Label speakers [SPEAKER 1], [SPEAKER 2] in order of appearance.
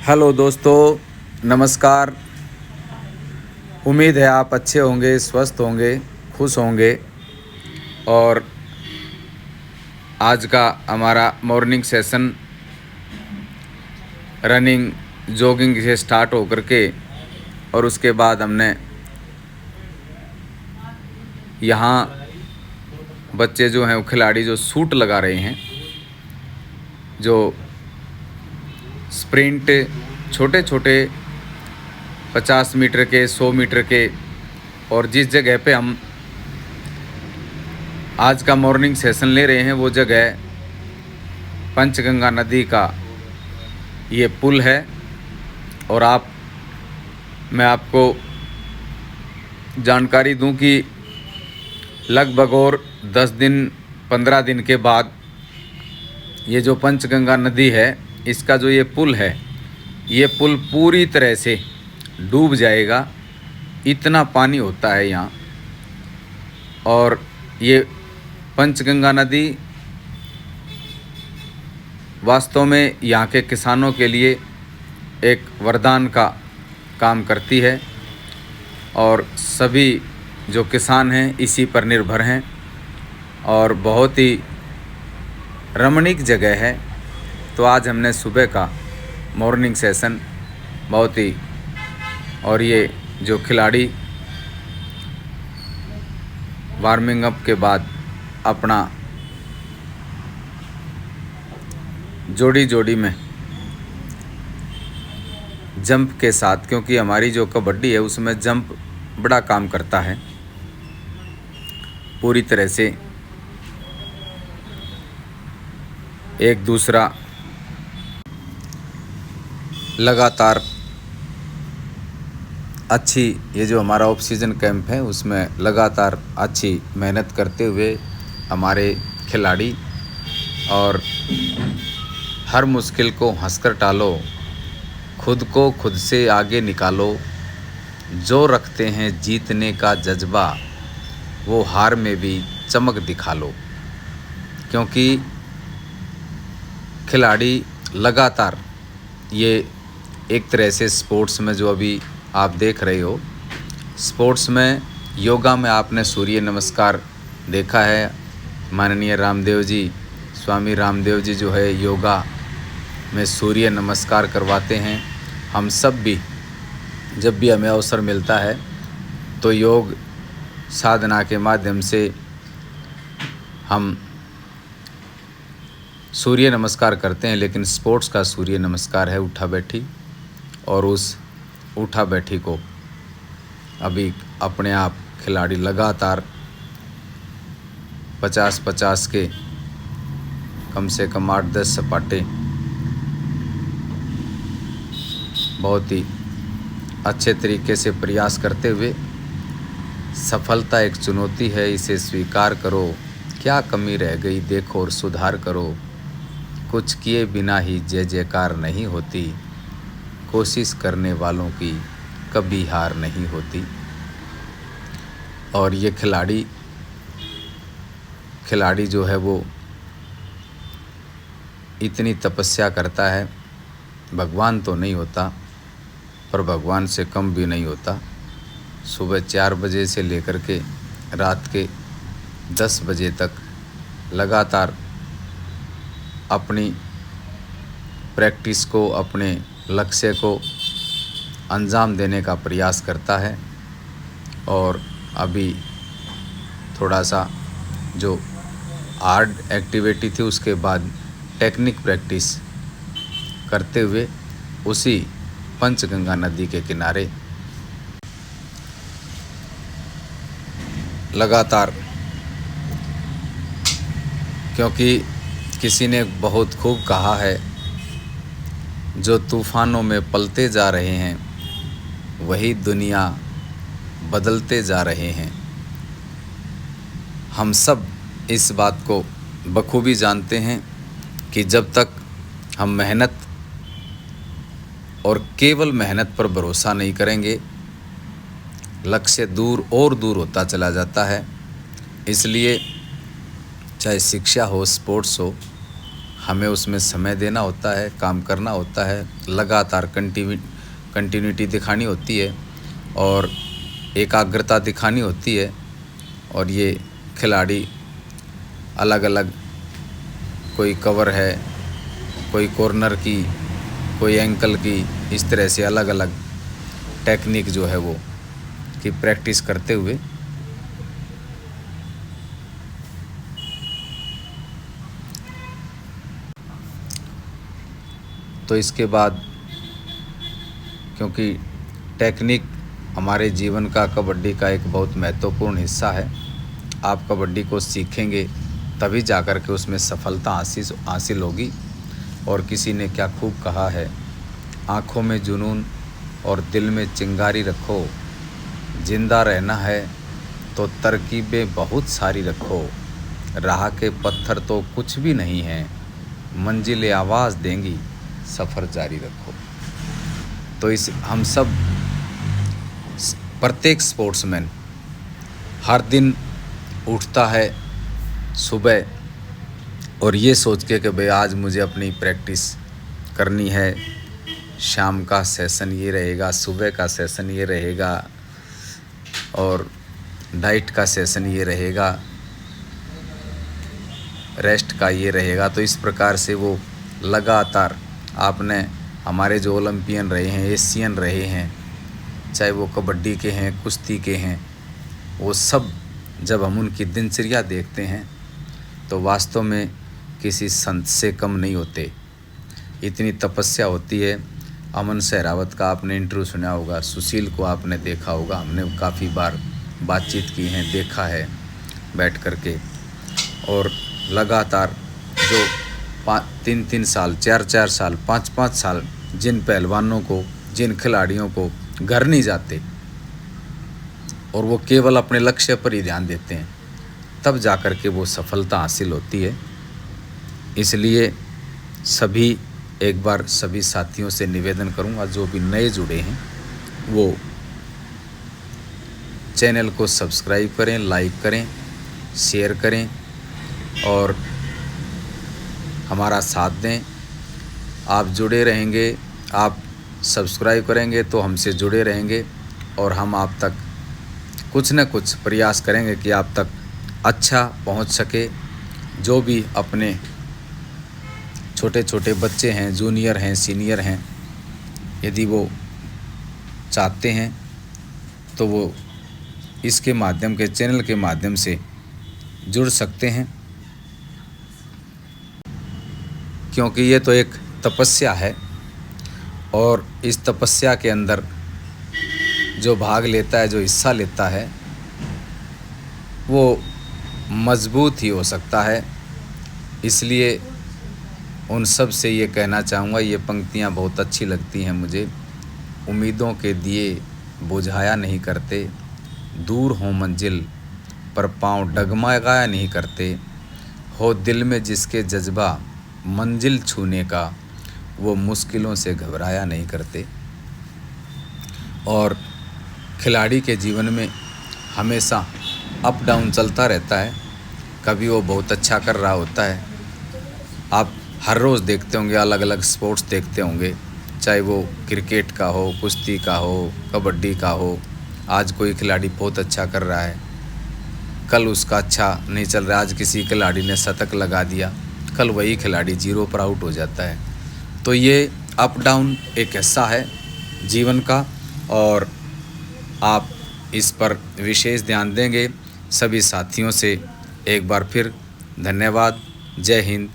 [SPEAKER 1] Hello दोस्तों, नमस्कार। उम्मीद है आप अच्छे होंगे, स्वस्थ होंगे, खुश होंगे। और आज का हमारा मॉर्निंग सेशन रनिंग जॉगिंग से स्टार्ट होकर के और उसके बाद हमने यहाँ बच्चे जो हैं वो खिलाड़ी जो सूट लगा रहे हैं, जो स्प्रिंट छोटे छोटे 50 मीटर के 100 मीटर के, और जिस जगह पे हम आज का मॉर्निंग सेशन ले रहे हैं वो जगह पंचगंगा नदी का ये पुल है। और मैं आपको जानकारी दूं कि लगभग और 10 दिन 15 दिन के बाद ये जो पंचगंगा नदी है, इसका जो ये पुल है, ये पुल पूरी तरह से डूब जाएगा। इतना पानी होता है यहाँ। और ये पंचगंगा नदी वास्तव में यहाँ के किसानों के लिए एक वरदान का काम करती है, और सभी जो किसान हैं इसी पर निर्भर हैं। और बहुत ही रमणीक जगह है। तो आज हमने सुबह का मॉर्निंग सेशन बहुत ही, और ये जो खिलाड़ी वार्मिंग अप के बाद अपना जोड़ी जोड़ी में जंप के साथ, क्योंकि हमारी जो कबड्डी है उसमें जंप बड़ा काम करता है, पूरी तरह से एक दूसरा लगातार अच्छी, ये जो हमारा ऑफ सीजन कैंप है उसमें लगातार अच्छी मेहनत करते हुए हमारे खिलाड़ी, और हर मुश्किल को हंसकर टालो, खुद को खुद से आगे निकालो, जो रखते हैं जीतने का जज्बा वो हार में भी चमक दिखा लो। क्योंकि खिलाड़ी लगातार, ये एक तरह से स्पोर्ट्स में जो अभी आप देख रहे हो, स्पोर्ट्स में योगा में आपने सूर्य नमस्कार देखा है। माननीय रामदेव जी, स्वामी रामदेव जी जो है योगा में सूर्य नमस्कार करवाते हैं। हम सब भी जब भी हमें अवसर मिलता है तो योग साधना के माध्यम से हम सूर्य नमस्कार करते हैं। लेकिन स्पोर्ट्स का सूर्य नमस्कार है उठा बैठी, और उस उठा बैठी को अभी अपने आप खिलाड़ी लगातार 50-50 के कम से कम 8-10 सपाटे बहुत ही अच्छे तरीके से प्रयास करते हुए, सफलता एक चुनौती है, इसे स्वीकार करो, क्या कमी रह गई देखो और सुधार करो, कुछ किए बिना ही जय जयकार नहीं होती, कोशिश करने वालों की कभी हार नहीं होती। और ये खिलाड़ी जो है वो इतनी तपस्या करता है, भगवान तो नहीं होता पर भगवान से कम भी नहीं होता। सुबह 4 बजे से लेकर के रात के 10 बजे तक लगातार अपनी प्रैक्टिस को, अपने लक्ष्य को अंजाम देने का प्रयास करता है। और अभी थोड़ा सा जो हार्ड एक्टिविटी थी उसके बाद टेक्निक प्रैक्टिस करते हुए उसी पंचगंगा नदी के किनारे लगातार, क्योंकि किसी ने बहुत खूब कहा है, जो तूफ़ानों में पलते जा रहे हैं वही दुनिया बदलते जा रहे हैं। हम सब इस बात को बखूबी जानते हैं कि जब तक हम मेहनत और केवल मेहनत पर भरोसा नहीं करेंगे, लक्ष्य दूर और दूर होता चला जाता है। इसलिए चाहे शिक्षा हो, स्पोर्ट्स हो, हमें उसमें समय देना होता है, काम करना होता है, लगातार कंटिन्यूटी दिखानी होती है और एकाग्रता दिखानी होती है। और ये खिलाड़ी अलग अलग, कोई कवर है, कोई कॉर्नर की, कोई एंकल की, इस तरह से अलग अलग टेक्निक जो है वो की प्रैक्टिस करते हुए तो इसके बाद, क्योंकि टेक्निक हमारे जीवन का, कबड्डी का एक बहुत महत्वपूर्ण हिस्सा है। आप कबड्डी को सीखेंगे तभी जाकर के उसमें सफलता हासिल होगी। और किसी ने क्या खूब कहा है, आँखों में जुनून और दिल में चिंगारी रखो, जिंदा रहना है तो तरकीबें बहुत सारी रखो, राह के पत्थर तो कुछ भी नहीं हैं, मंजिलें आवाज़ देंगी, सफ़र जारी रखो। तो इस हम सब, प्रत्येक स्पोर्ट्समैन हर दिन उठता है सुबह और ये सोच के कि भाई आज मुझे अपनी प्रैक्टिस करनी है, शाम का सेशन ये रहेगा, सुबह का सेशन ये रहेगा और डाइट का सेशन ये रहेगा, रेस्ट का ये रहेगा। तो इस प्रकार से वो लगातार, आपने हमारे जो ओलंपियन रहे हैं, एशियन रहे हैं, चाहे वो कबड्डी के हैं, कुश्ती के हैं, वो सब जब हम उनकी दिनचर्या देखते हैं तो वास्तव में किसी संत से कम नहीं होते। इतनी तपस्या होती है। अमन सहरावत का आपने इंटरव्यू सुना होगा, सुशील को आपने देखा होगा, हमने काफ़ी बार बातचीत की है, देखा है बैठ कर के। और लगातार जो 3-3 साल, 4-4 साल, 5-5 साल जिन पहलवानों को, जिन खिलाड़ियों को घर नहीं जाते और वो केवल अपने लक्ष्य पर ही ध्यान देते हैं, तब जाकर के वो सफलता हासिल होती है। इसलिए सभी, एक बार सभी साथियों से निवेदन करूंगा, जो भी नए जुड़े हैं वो चैनल को सब्सक्राइब करें, लाइक करें, शेयर करें और हमारा साथ दें। आप जुड़े रहेंगे, आप सब्सक्राइब करेंगे तो हमसे जुड़े रहेंगे और हम आप तक कुछ न कुछ प्रयास करेंगे कि आप तक अच्छा पहुंच सके। जो भी अपने छोटे छोटे बच्चे हैं, जूनियर हैं, सीनियर हैं, यदि वो चाहते हैं तो वो इसके माध्यम के, चैनल के माध्यम से जुड़ सकते हैं, क्योंकि ये तो एक तपस्या है और इस तपस्या के अंदर जो भाग लेता है, जो हिस्सा लेता है, वो मजबूत ही हो सकता है। इसलिए उन सब से ये कहना चाहूँगा, ये पंक्तियाँ बहुत अच्छी लगती हैं मुझे। उम्मीदों के दिए बुझाया नहीं करते, दूर हो मंजिल पर पाँव डगमगाया नहीं करते, हो दिल में जिसके जज्बा मंजिल छूने का, वो मुश्किलों से घबराया नहीं करते। और खिलाड़ी के जीवन में हमेशा अप डाउन चलता रहता है। कभी वो बहुत अच्छा कर रहा होता है, आप हर रोज़ देखते होंगे, अलग अलग स्पोर्ट्स देखते होंगे, चाहे वो क्रिकेट का हो, कुश्ती का हो, कबड्डी का हो। आज कोई खिलाड़ी बहुत अच्छा कर रहा है, कल उसका अच्छा नहीं चल रहा, आज किसी खिलाड़ी ने शतक लगा दिया, कल वही खिलाड़ी 0 पर आउट हो जाता है। तो ये अप डाउन एक हिस्सा है जीवन का और आप इस पर विशेष ध्यान देंगे। सभी साथियों से एक बार फिर धन्यवाद। जय हिंद,